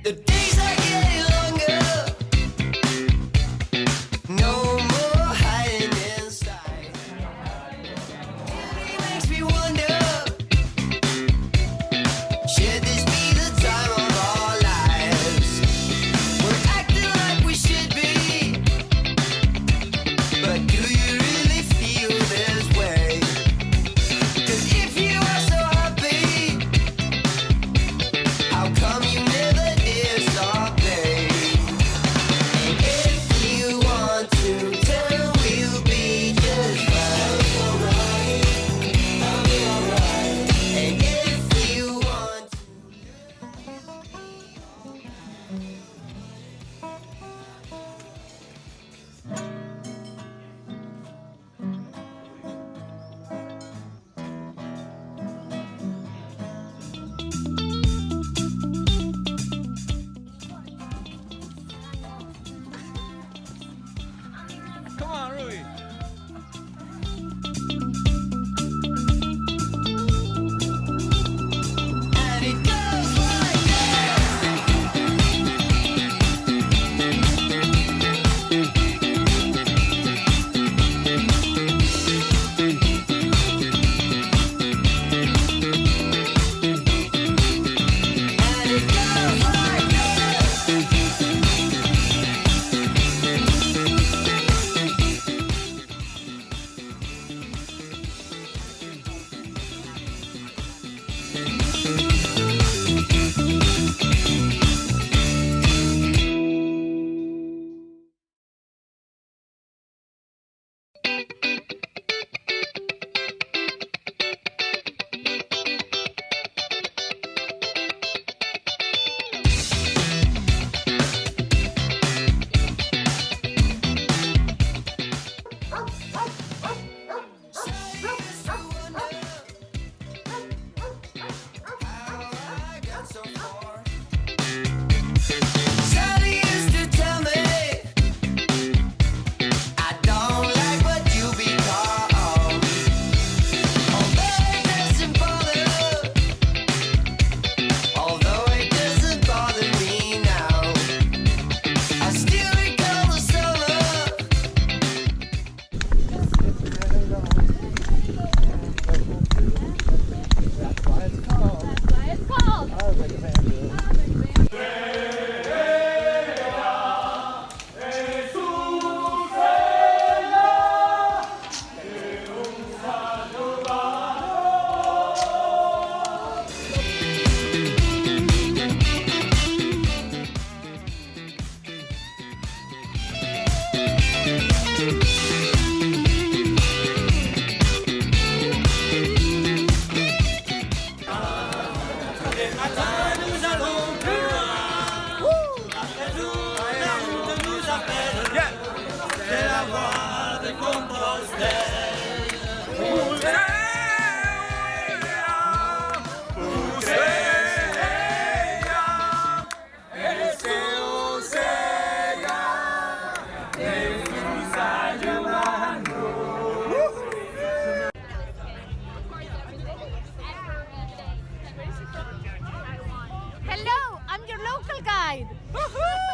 The days are getting longer. No more hiding inside. It makes me wonder. Should this be the time of our lives? We're acting like we should be. But do you really feel this way? 'Cause if you are so happy, how come you never did stop me? And if you want to, then we'll be just fine. I'll be alright. And if you want to. Come on, Rui. And it goes like this. And it goes like this. Sally used to tell me I don't like what you become. Although it doesn't bother me now. I still recall the summer. Hello, I'm your local guide. Woohoo!